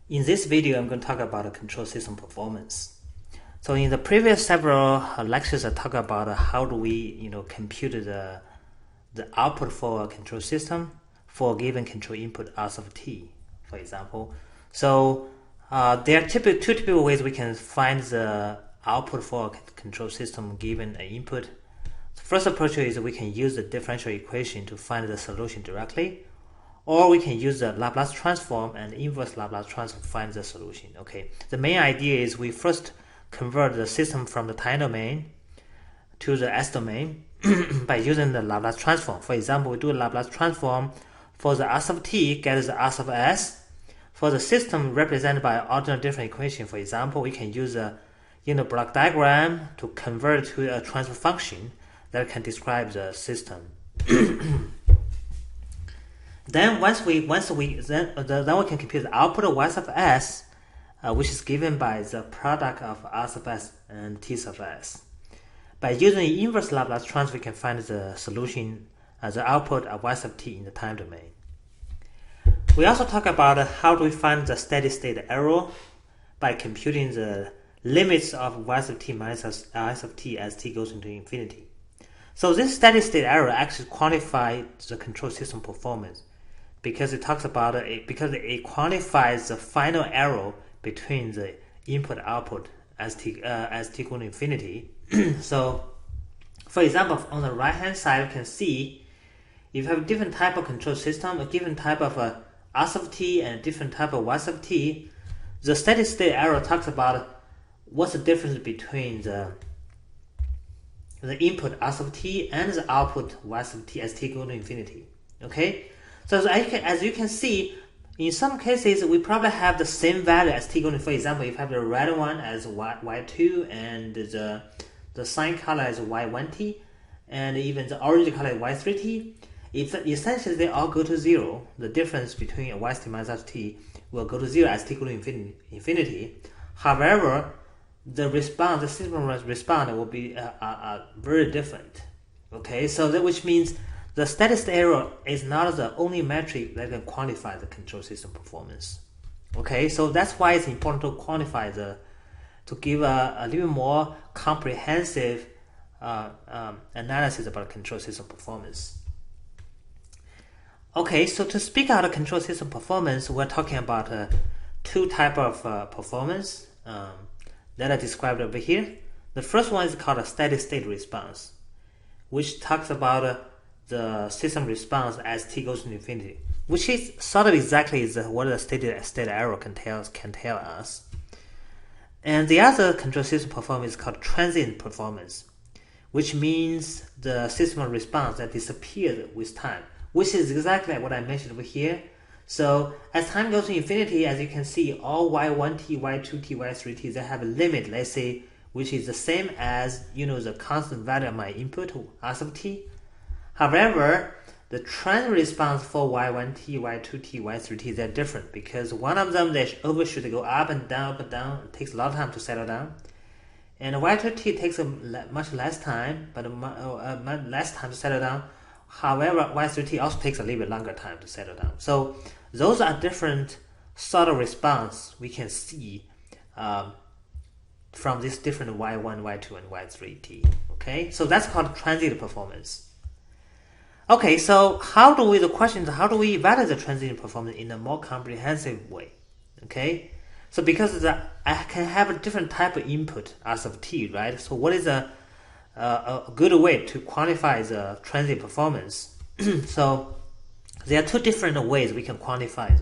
In this video, I'm going to talk about control system performance. So in the previous several lectures, I talked about how do we, compute the output for a control system for a given control input S of t, for example. So there are two typical ways we can find the output for a control system given an input. The first approach is we can use the differential equation to find the solution directly, or we can use the Laplace transform and inverse Laplace transform to find the solution. Okay, the main idea is we first convert the system from the time domain to the S domain by using the Laplace transform. For example, we do a Laplace transform for the S of t, get the S of s. For the system represented by ordinary differential equation, for example, we can use a block diagram to convert to a transfer function that can describe the system. Then we can compute the output of y of s, which is given by the product of s of s and t of s. By using the inverse Laplace transform, we can find the solution as the output of y of t in the time domain. We also talk about how do we find the steady state error by computing the limits of y of t minus s of t as t goes into infinity. So this steady state error actually quantifies the control system performance because it talks about because it quantifies the final error between the input output as t goes to infinity. So, for example, on the right hand side, you can see if you have a different type of control system, a given type of s of t and a different type of y of t, the steady state error talks about what's the difference between the input s of t and the output y of t as t goes to infinity. Okay, so as you can see, in some cases we probably have the same value as t goes to. For example, if you have the red one as y2 and the cyan color as y1t, and even the orange color as y3t, essentially they all go to zero. The difference between y minus s t will go to zero as t goes to infinity. However, the system response will be very different. Okay, so that which means the steady state error is not the only metric that can quantify the control system performance. Okay, so that's why it's important to quantify to give a little more comprehensive analysis about control system performance. Okay, so to speak out of control system performance, we're talking about two types of performance that are described over here. The first one is called a steady state response, which talks about the system response as t goes to infinity, which is sort of exactly what the steady state error can tell us. And the other control system performance is called transient performance, which means the system response that disappears with time, which is exactly what I mentioned over here. So as time goes to infinity, as you can see, all y1t, y2t, y3t, they have a limit, let's say, which is the same as the constant value of my input, s of t. However, the trend response for y1t, y2t, y3t, they're different because one of them, they overshoot, go up and down, it takes a lot of time to settle down. And y2t takes much less time, but much less time to settle down. However, y3t also takes a little bit longer time to settle down. So those are different sort of response we can see from these different y1, y2, and y3t. Okay, so that's called transient performance. Okay, so the question is how do we evaluate the transient performance in a more comprehensive way? Okay, so because I can have a different type of input as of t, right? So what is a good way to quantify the transient performance? So there are two different ways we can quantify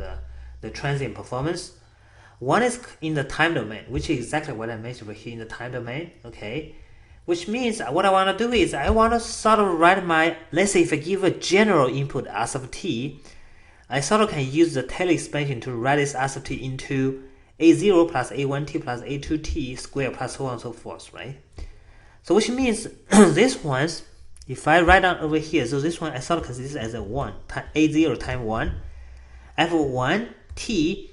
the transient performance. One is in the time domain, which is exactly what I mentioned over here in the time domain. Okay, which means what I want to do is I want to sort of write let's say if I give a general input s of t, I sort of can use the Taylor expansion to write this s of t into a0 plus a1t plus a2t squared plus so on and so forth, right? So which means this ones, if I write down over here, so this one I sort of consider this as a 1, a0 times 1, f1, t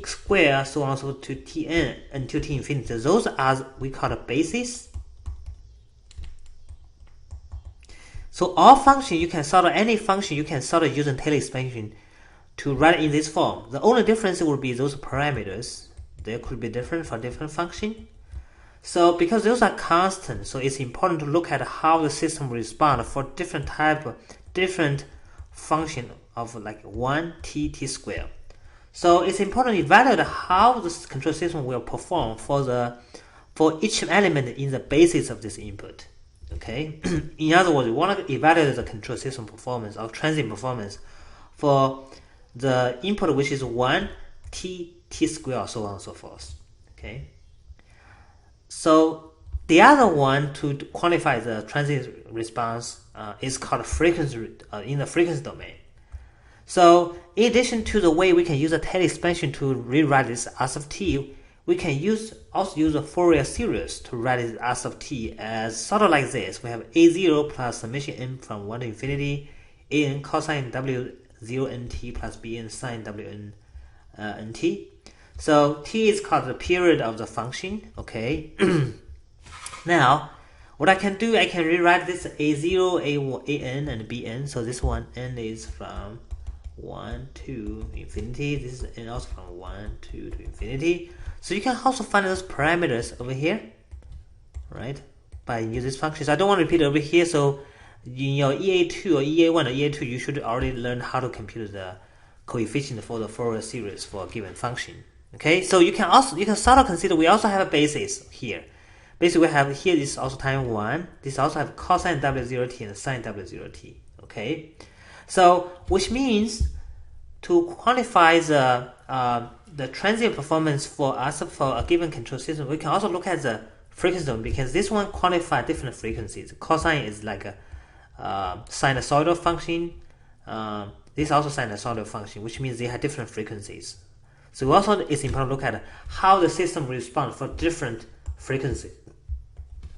squared, so on so to tn until t infinity. Those are we call the basis. So all function any function you can sort of use a Taylor expansion to write in this form. The only difference will be those parameters. They could be different for different function. So because those are constant, so it's important to look at how the system respond for different function of like 1t squared. So it's important to evaluate how the control system will perform for each element in the basis of this input. Okay. In other words, we want to evaluate the control system performance or transient performance for the input, which is 1t squared, so on and so forth. Okay. So the other one to quantify the transient response is called frequency in the frequency domain. So in addition to the way we can use a Taylor expansion to rewrite this S of t, we can also use a Fourier series to write this S of t as sort of like this. We have a0 plus summation n from 1 to infinity, an cosine w0 nt plus bn sine wn nt. So t is called the period of the function. Okay. Now, what I can do, I can rewrite this a0, an, and bn. So this one, n is from 1 to infinity. This is n also from 1 to infinity. So you can also find those parameters over here, right? By using this function. So I don't want to repeat it over here. So in your EA2 or EA1 or EA2, you should already learn how to compute the coefficient for the Fourier series for a given function. Okay, so you can sort of consider we also have a basis here. Basically, we have here is also time 1. This also have cosine w0t and sine w0t. Okay, so which means to quantify the transient performance for us for a given control system, we can also look at the frequency domain, because this one quantifies different frequencies. Cosine is like a sinusoidal function. This is also sinusoidal function, which means they have different frequencies. So also it's important to look at how the system responds for different frequencies.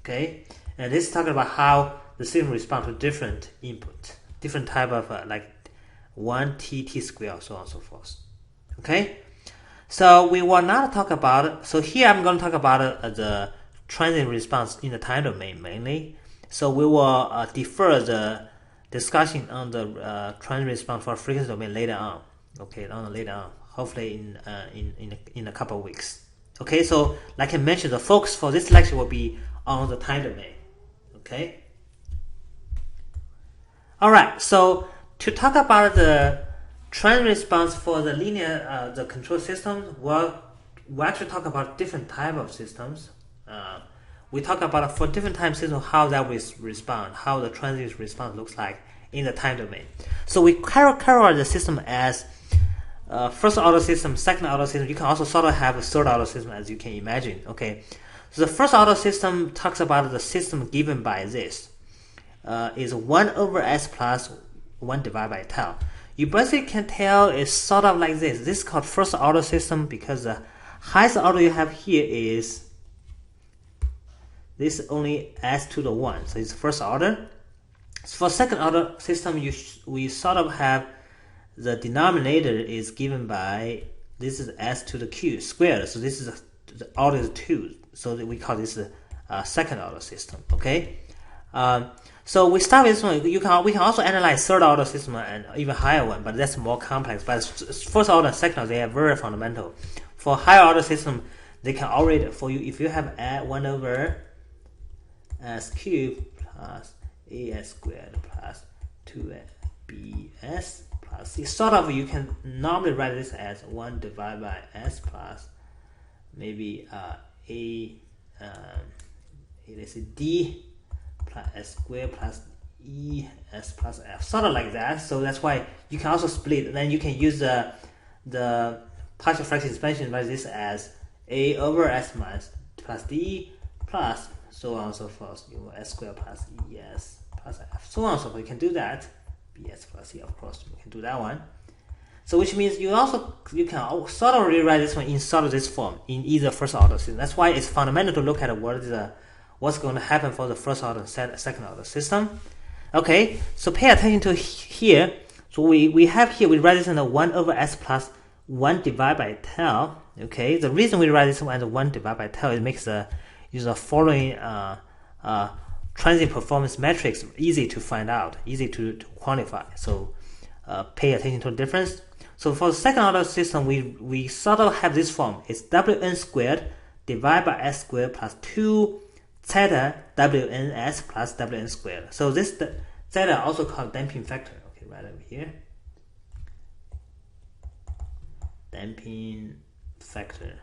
Okay, and this is talking about how the system responds to different input, different type of like 1t squared, so on and so forth. Okay, so we will not talk about. So here I'm going to talk about the transient response in the time domain mainly. So we will defer the discussion on the transient response for frequency domain later on. Okay, later on. Hopefully in a couple of weeks. Okay, so like I mentioned, the focus for this lecture will be on the time domain. Okay. All right. So to talk about the transient response for the linear the control systems, we'll actually talk about different type of systems. We talk about for different time systems how that will respond, how the transient response looks like in the time domain. So we characterize the system as first order system, second order system. You can also sort of have a third order system, as you can imagine. Okay, so the first order system talks about the system given by this is 1 over s plus 1 divided by tau. You basically can tell it's sort of like this. This is called first order system because the highest order you have here is this only s to the 1, so it's first order. So for second order system, we sort of have the denominator is given by, this is s to the q squared, so this is the order is 2, so that we call this a second order system. Okay, so we start with this one. We can also analyze third order system and even higher one, but that's more complex. But first order and second order, they are very fundamental. For higher order system, they can already, for you, if you have 1 over s cubed plus as squared plus 2bs plus c, sort of you can normally write this as 1 divided by s plus maybe let's say d plus s squared plus e s plus f, sort of like that. So that's why you can also split. Then you can use the partial fraction expansion, write this as a over s minus plus d plus so on and so forth. You s squared plus es plus f, so on and so forth. You can do that. bs plus c, of course, we can do that one. So which means you can sort of rewrite this one in sort of this form in either first order system. That's why it's fundamental to look at what's going to happen for the first order and second order system. Okay, so pay attention to here. So we have here, we write this in the 1 over s plus 1 divided by tau. Okay, the reason we write this one as 1 divided by tau, it makes the following transient performance metrics easy to find out, easy to quantify. So pay attention to the difference. So for the second order system, we sort of have this form. It's Wn squared divided by s squared plus 2 zeta Ws plus Wn squared. So this zeta also called damping factor. Okay, right over here. Damping factor.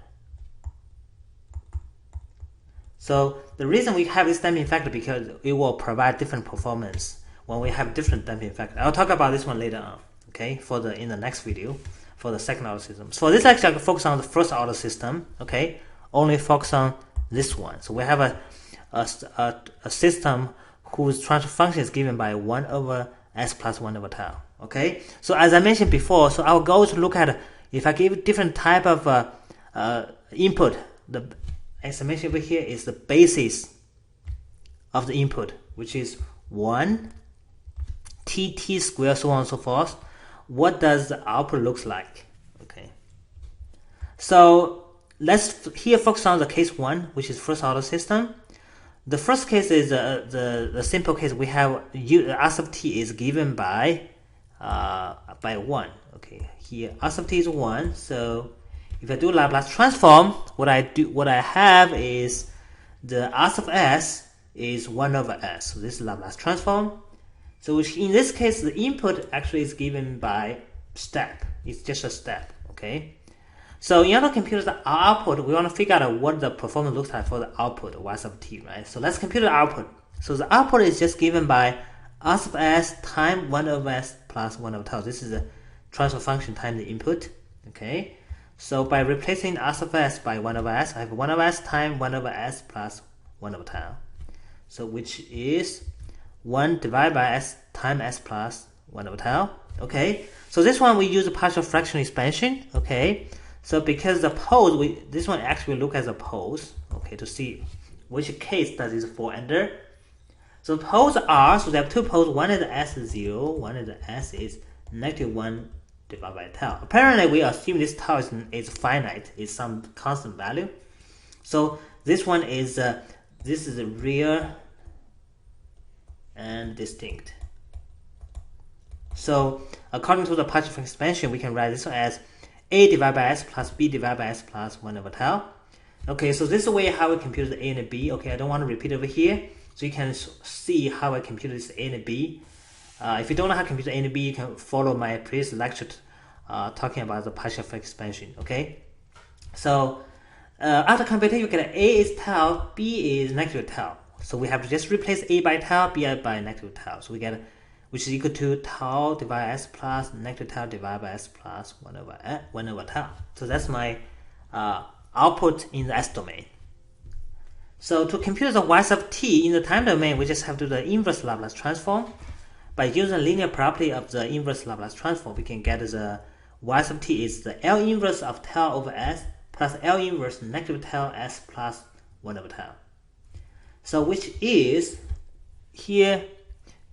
So the reason we have this damping factor because it will provide different performance when we have different damping factor. I'll talk about this one later on. Okay, in the next video for the second order system. So for this lecture, I can focus on the first order system. Okay, only focus on this one. So we have a system whose transfer function is given by 1 over s plus 1 over tau. Okay, so as I mentioned before, so our goal is to look at if I give different type of input. As I mentioned over here is the basis of the input, which is 1 t squared, so on and so forth. What does the output looks like? Okay, so let's here focus on the case 1, which is first order system. The first case is the simple case. We have s of t is given by 1. Okay, here s of t is 1. So if I do Laplace transform, what I have is the s of s is 1 over s. So this is Laplace transform. So in this case, the input actually is given by step. It's just a step. Okay. So in order to compute the output, we want to figure out what the performance looks like for the output, y sub t, right? So let's compute the output. So the output is just given by s of s times 1 over s plus 1 over tau. This is the transfer function times the input. Okay. So by replacing s of s by 1 over s, I have 1 over s times 1 over s plus 1 over tau. So which is 1 divided by s times s plus 1 over tau. Okay. So this one we use a partial fraction expansion. Okay. So because the poles, this one actually look as a poles, okay, to see which case does this fall under. So the poles are, so they have two poles, one is S0, one is S is negative 1 divided by tau. Apparently we assume this tau is finite, is some constant value. So this one is, this is real and distinct. So according to the partial fraction expansion, we can write this one as a divided by s plus b divided by s plus 1 over tau. Okay, so this is the way how we compute the a and the b. Okay, I don't want to repeat over here. So you can see how I compute this a and the b. If you don't know how to compute the a and the b, you can follow my previous lecture talking about the partial fraction expansion. Okay, so after computation, you get a is tau, b is negative tau. So we have to just replace a by tau, b by negative tau. So we get which is equal to tau divided by s plus negative tau divided by s plus 1 over tau. So that's my output in the s domain. So to compute the y sub t in the time domain, we just have to do the inverse Laplace transform. By using the linear property of the inverse Laplace transform, we can get the y sub t is the L inverse of tau over s plus L inverse negative tau s plus 1 over tau. So which is, here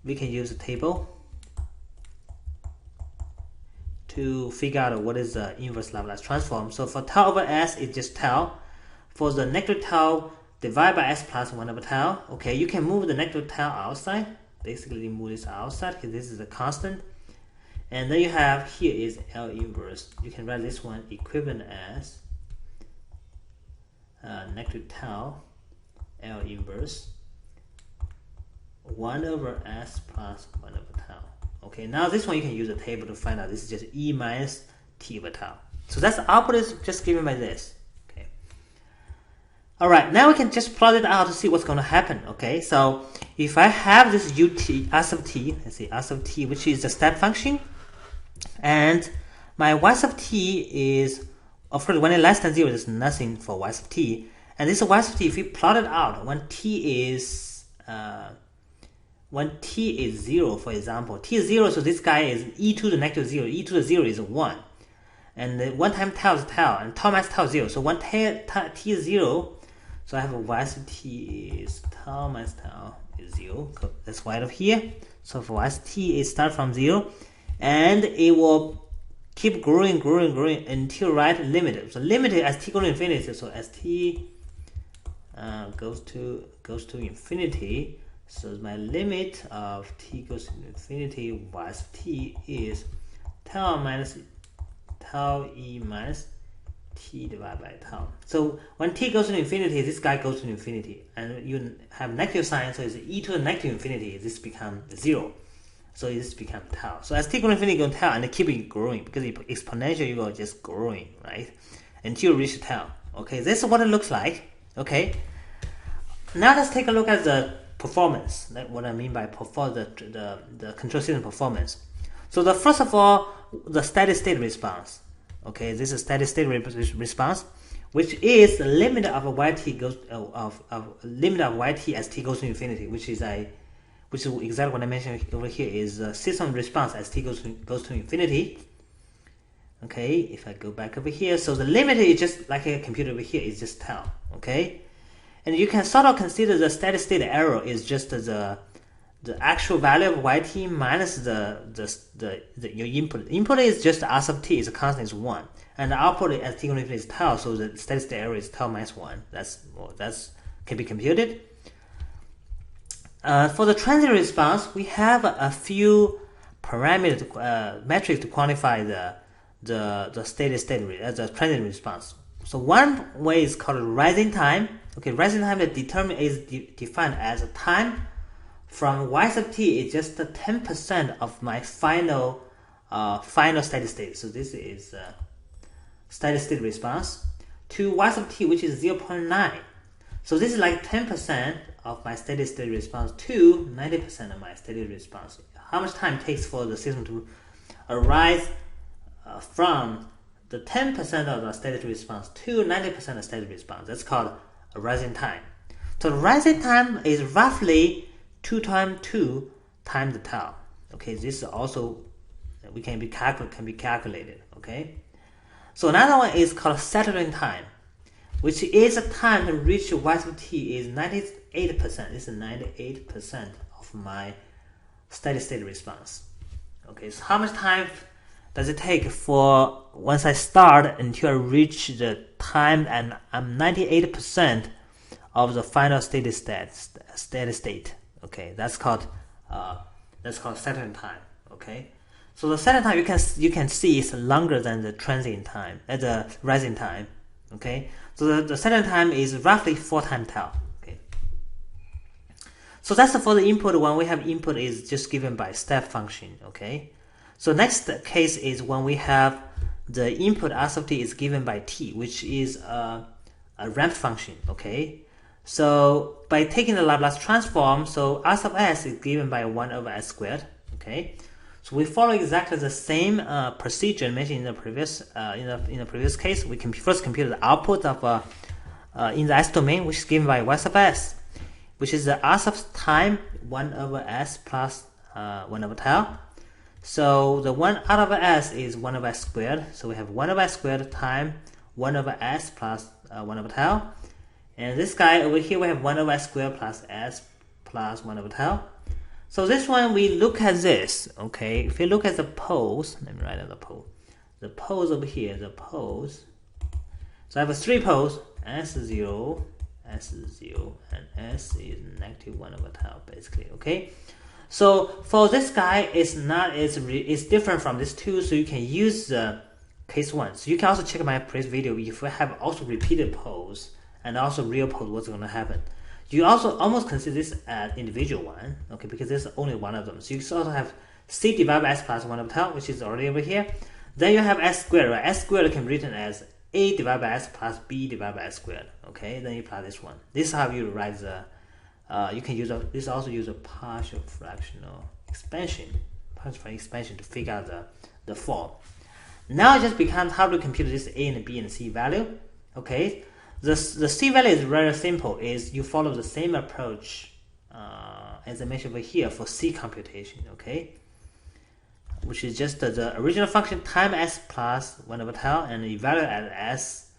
we can use a table to figure out what is the inverse Laplace transform. So for tau over s, it's just tau. For the negative tau divided by s plus 1 over tau, okay, you can move the negative tau outside. Basically move this outside because this is a constant. And then you have here is L inverse. You can write this one equivalent as negative tau L inverse 1 over s plus 1 over tau. Okay, now this one you can use a table to find out. This is just e minus t over tau. So that's the output is just given by this. Okay. All right, now we can just plot it out to see what's going to happen. Okay, so if I have this ut s of t, let's see s of t, which is the step function, and my y sub t is, of course, when it's less than 0, there's nothing for y sub t. And this y sub t, if we plot it out, when t is 0, for example, t is 0, so this guy is e to the negative 0. E to the 0 is 1. And 1 times tau is tau, and tau minus tau is 0. So when t is 0, so I have a y sub t is tau minus tau is 0. That's right over here. So for y sub t, it starts from 0, and it will keep growing until right limited. So limited as t goes to infinity. So as t goes to infinity, so my limit of t goes to infinity, y sub t is tau minus tau e minus t divided by tau. So when t goes to infinity, this guy goes to infinity, and you have negative sign, so it's e to the negative infinity. This becomes 0, so this becomes tau. So as t goes to infinity, go tau, and keep it growing because exponential you go just growing, right, until you reach tau. Okay, this is what it looks like. Okay, now let's take a look at the performance. That's what I mean by the control system performance. So the first of all, the steady state response. Okay, this is steady state response, which is the limit of yt goes of limit of yt as t goes to infinity, which is exactly what I mentioned over here, is system response as t goes to infinity. Okay, if I go back over here, so the limit is just like a computer over here, is just tau. Okay, and you can sort of consider the steady state error is just the actual value of yt minus your input. Input is just r sub t, is a constant, is 1, and the output as t goes to infinity is tau, so the steady state error is tau minus 1. That's can be computed. For the transient response, we have a few parameters, metrics to quantify the steady state the transient response. So one way is called rising time. Okay, rising time is defined as a time from y sub t is just 10% of my final steady state. So this is steady state response to y sub t, which is 0.9. So this is like 10% of my steady state response to 90% of my steady response. How much time it takes for the system to arise from the 10% of the steady state response to 90% of steady response. That's called a rising time. So the rising time is roughly 2 times 2 times the tau. Okay, this is also can be calculated. Okay, so another one is called settling time, which is a time to reach y sub t is 98%. This is 98% of my steady state response. Okay, so how much time does it take for once I start until I reach the time and I'm 98% of the final steady state? Okay, that's called settling time. Okay, so the settling time you can see is longer than the transient time, the rising time. Okay, so the settling time is roughly 4 times tau. Okay, so that's for the input. When we have input is just given by step function. Okay, so next case is when we have the input r sub t is given by t, which is a ramp function. Okay, so by taking the Laplace transform, so r sub s is given by 1 over s squared. Okay, so we follow exactly the same procedure mentioned in the previous case. We can first compute the output of in the s domain, which is given by y sub s, which is the r sub time 1 over s plus 1 over tau. So the 1 out of s is 1 over s squared. So we have 1 over s squared times 1 over s plus 1 over tau. And this guy over here, we have 1 over s squared plus s plus 1 over tau. So this one, we look at this. Okay, if you look at the poles, let me write down the pole. The poles over here, the poles. So I have 3 poles, s0, s0, and s is negative 1 over tau, basically. Okay. So for this guy, it's different from this two, so you can use case 1. So you can also check my previous video if we have also repeated poles and also real poles, what's going to happen. You also almost consider this as individual one, okay, because there's only one of them. So you also have c divided by s plus 1 over tau, which is already over here. Then you have s squared, right? S squared can be written as a divided by s plus b divided by s squared. Okay, then you apply this one. This is how you write the. You can use this also use a partial fractional expansion, to figure out the form. Now it just becomes how to compute this a and b and c value. Okay, the c value is very simple. Is you follow the same approach as I mentioned over here for c computation. Okay, which is just the original function times s plus 1 over tau, and the value at s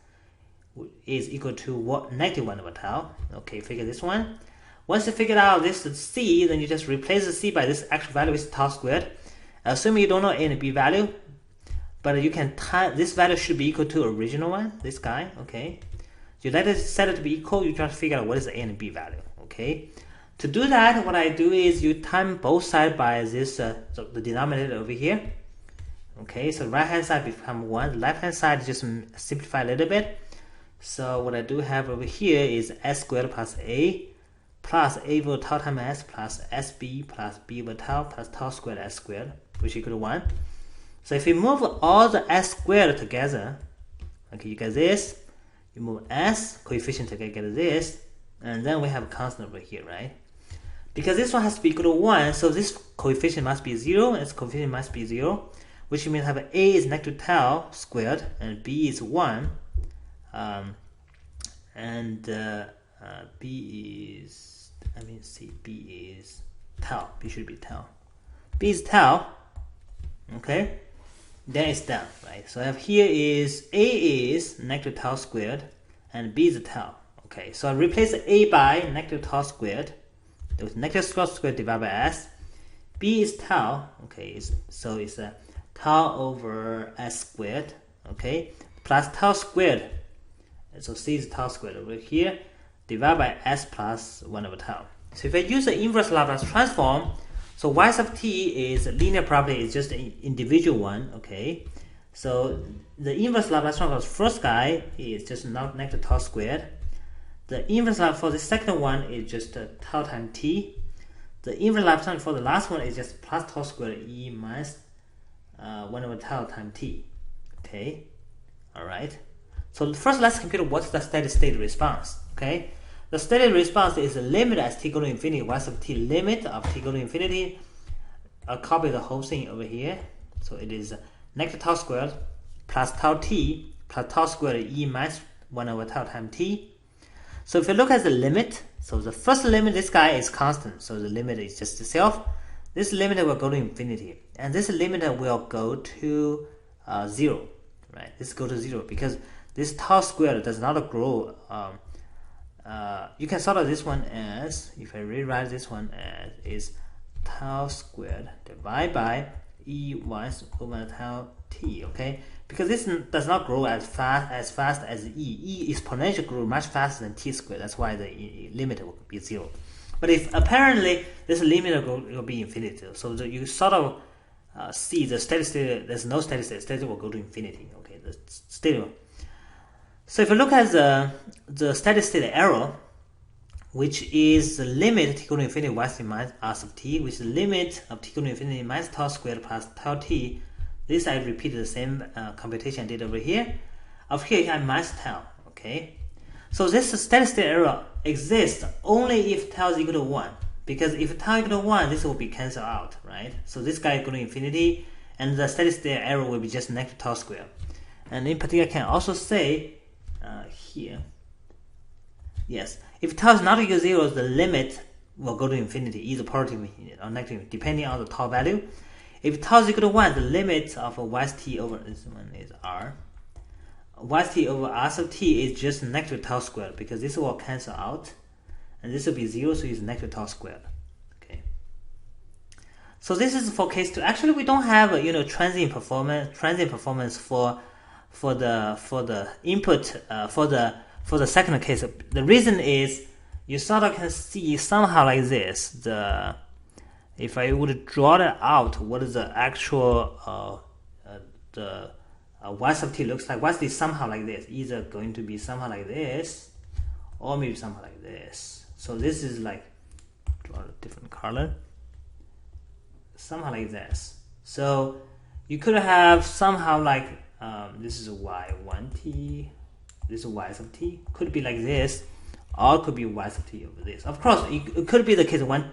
is equal to negative 1 over tau. Okay, figure this one. Once you figure out this c, then you just replace the c by this actual value with tau squared. Assuming you don't know a and b value, but you can this value should be equal to original one, this guy. Okay, you let it set it to be equal. You try to figure out what is the a and b value. Okay, to do that, what I do is you time both sides by this the denominator over here. Okay, so right hand side become 1, left hand side just simplify a little bit. So what I do have over here is s squared plus a over tau times s plus sb plus b over tau plus tau squared s squared, which equal to 1. So if you move all the s squared together, okay, you get this. You move s coefficient together, get this, and then we have a constant over here, right? Because this one has to be equal to 1, so this coefficient must be 0, and this coefficient must be 0, which means have a is negative tau squared, and b is 1, b is, b is tau, b should be tau. B is tau, okay? Then it's down, right? So I have here is a is negative tau squared, and b is tau. Okay, so I replace a by negative tau squared. There was negative tau squared divided by s. B is tau. Okay, so it's a tau over s squared. Okay, plus tau squared. And so c is tau squared over here, divided by s plus 1 over tau. So if I use the inverse Laplace transform, so y sub t is linear property is just an individual one, okay? So the inverse Laplace transform for the first guy is just not negative tau squared. The inverse Laplace for the second one is just tau times t. The inverse Laplace transform for the last one is just plus tau squared e minus 1 over tau times t. Okay, all right. So first let's compute what's the steady state response, okay? The steady response is the limit as t go to infinity, y sub t limit of t go to infinity. I'll copy the whole thing over here. So it is negative tau squared plus tau t plus tau squared e minus 1 over tau times t. So if you look at the limit, so the first limit, this guy is constant. So the limit is just itself. This limit will go to infinity. And this limit will go to 0, right? This go to 0 because this tau squared does not grow. You can sort of this one as, if I rewrite this one as, is tau squared divided by e minus over tau t, okay? Because this does not grow as fast as e. E exponential grow much faster than t squared. That's why the limit will be 0. But if apparently this limit will be infinity, so you sort of see the steady state. There's no steady state. Steady will go to infinity. Okay, the steady. So if you look at the steady state error, which is the limit t go to infinity y minus r sub t, which is the limit of t go to infinity minus tau squared plus tau t. This I repeated the same computation I did over here. Over here you have minus tau. Okay, so this steady state error exists only if tau is equal to 1. Because if tau is equal to 1, this will be cancelled out, right? So this guy is going to infinity, and the steady state error will be just negative tau squared. And in particular, I can also say here, yes, if tau is not equal to 0, the limit will go to infinity, either positive or negative, depending on the tau value. If tau is equal to 1, the limit of yt over this one is r. Yt over r sub t is just negative tau squared, because this will cancel out, and this will be 0, so it's negative tau squared. Okay. So this is for case 2. Actually, we don't have transient performance for the input for the second case. The reason is you sort of can see somehow like this. If I would draw that out, what is the actual y sub t looks like? Y sub t somehow like this, either going to be somehow like this, or maybe somehow like this. So this is like, draw a different color, somehow like this. So you could have somehow like this is y1t, this is y sub t, could be like this, or it could be y sub t over this. Of course, it could be the case when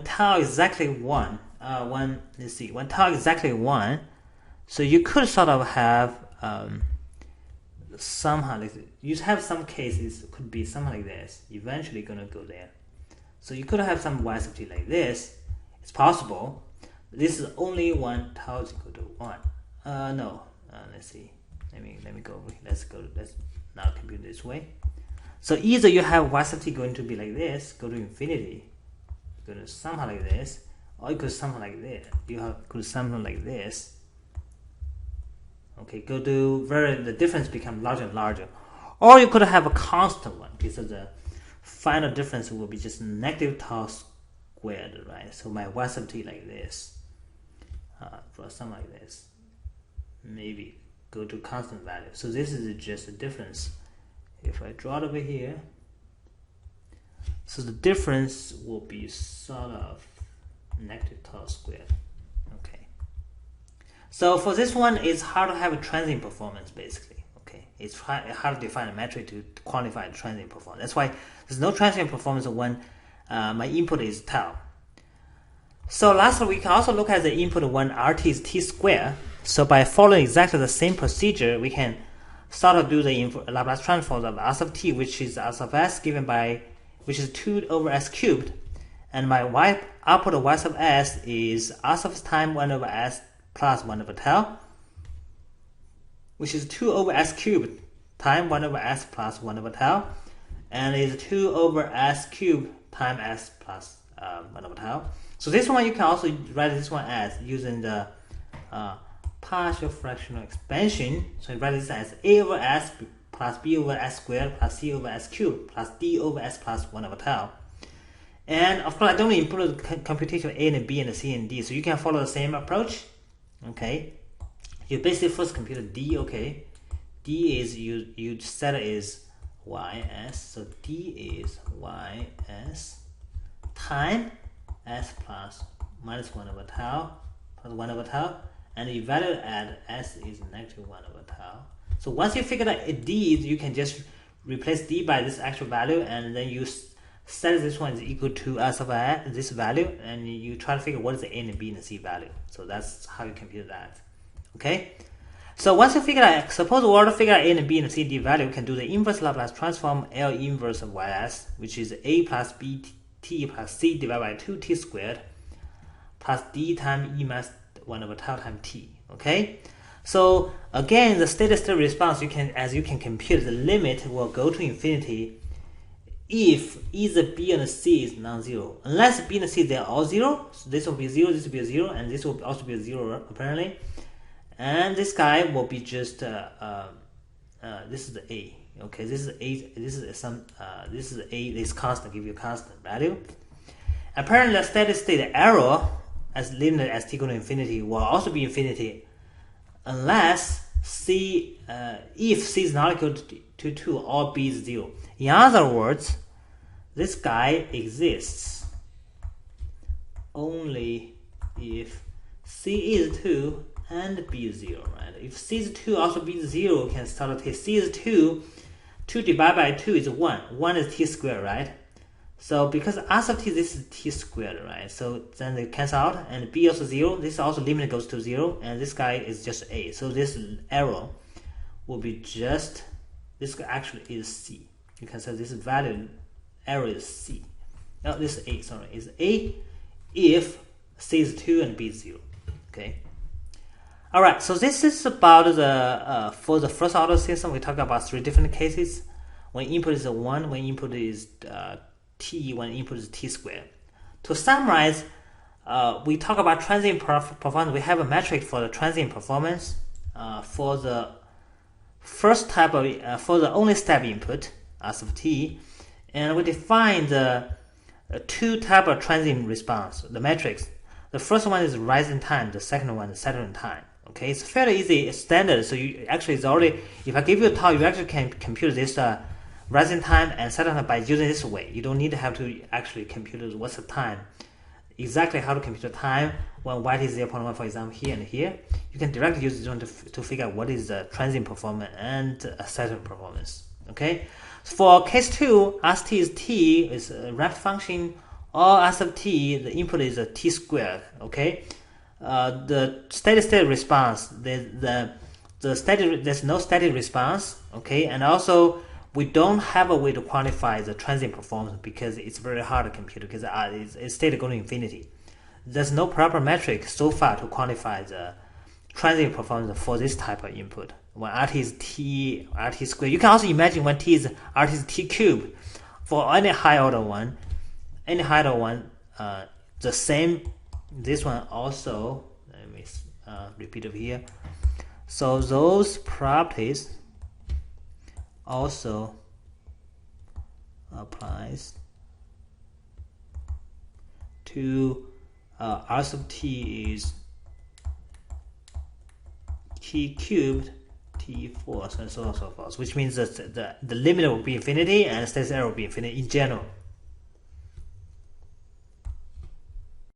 tau exactly 1, when tau exactly 1, so you could sort of have somehow like this. You have some cases could be something like this, eventually gonna go there. So you could have some y sub t like this. It's possible. This is only when tau is equal to 1. No. Let's see. Let me go over here. Let's now compute this way. So either you have y sub t going to be like this, go to infinity, go to somehow like this, or you could something like this. You could something like this. Okay, go to the difference become larger and larger. Or you could have a constant one, because the final difference will be just negative tau squared, right? So my y sub t like this. draw something like this. Maybe go to constant value. So this is just a difference. If I draw it over here, so the difference will be sort of negative tau squared. Okay. So for this one, it's hard to have a transient performance basically. Okay, it's hard to define a metric to quantify transient performance. That's why there's no transient performance when my input is tau. So lastly, we can also look at the input when RT is t squared. So by following exactly the same procedure, we can sort of do the Laplace transform of s of t, which is s of s given by, which is 2 over s cubed, and my output of y sub s is s of s times 1 over s plus 1 over tau, which is 2 over s cubed times 1 over s plus 1 over tau, and is 2 over s cubed times s plus 1 over tau. So this one you can also write this one as using the partial fractional expansion. So you write this as a over s plus b over s squared plus c over s cubed plus d over s plus 1 over tau. And of course, I don't include computation of a and b and c and d, so you can follow the same approach. Okay, you basically first compute d. Okay, d is you set it is ys, so d is ys time s plus minus 1 over tau plus 1 over tau, and you value at s is negative 1 over tau. So once you figure out d, you can just replace d by this actual value, and then you set this one is equal to s of this value, and you try to figure what is the a and b and c value. So that's how you compute that. Okay. So once you figure out, suppose we want to figure out a and b and c d value, we can do the inverse Laplace transform L inverse of ys, which is a plus b t plus c divided by 2t squared plus d times e minus 1 over tau times t. Okay. So again, the steady state response, as you can compute, the limit will go to infinity if either b and c is non-zero. Unless b and c they are all zero, so this will be 0, this will be a 0, and this will also be a 0 apparently. And this guy will be just this is the a. Okay, this is a. This is some. This is a. This constant, give you a constant value. Apparently, the steady state error as limited as t equal to infinity will also be infinity, unless c if c is not equal to 2 or b is 0. In other words, this guy exists only if c is 2 and b is 0, right? If c is 2, also b is 0, we can start to take c is 2, 2 divided by 2 is 1. 1 is t squared, right? So because s of t, this is t squared, right? So then they cancel out, and b also 0. This also limit goes to 0, and this guy is just a. So this error will be just, this actually is c. You can say this value error is c. No, this is a, sorry, is a if c is 2 and b is 0. Okay. All right, so this is about the for the first order system. We talk about 3 different cases. When input is 1, when input is t, when input is t squared. To summarize, we talk about transient performance. We have a metric for the transient performance for the first type of for the only step input s of t, and we define the 2 type of transient response, the metrics. The first one is rising time, the second one is settling time. Okay, it's fairly easy, it's standard. So you actually, it's already, if I give you a tau, you actually can compute this rising time and settling time by using this way. You don't need to have to actually compute what's the time, exactly how to compute the time when y is 0.1, for example, here and here. You can directly use this one to figure out what is the transient performance and settling performance. Okay, so for case 2, st is t, is a ramp function, or s of t, the input is a t squared. Okay. The steady state response, there's no steady response, okay, and also we don't have a way to quantify the transient performance because it's very hard to compute because it's steady going to infinity. There's no proper metric so far to quantify the transient performance for this type of input. When RT is t, RT squared, you can also imagine when t is RT is t cubed. For any high order one, the same. This one also, let me repeat it here. So those properties also applies to r sub t is t cubed t4 and so on and so forth, which means that the limit will be infinity and status error will be infinity in general.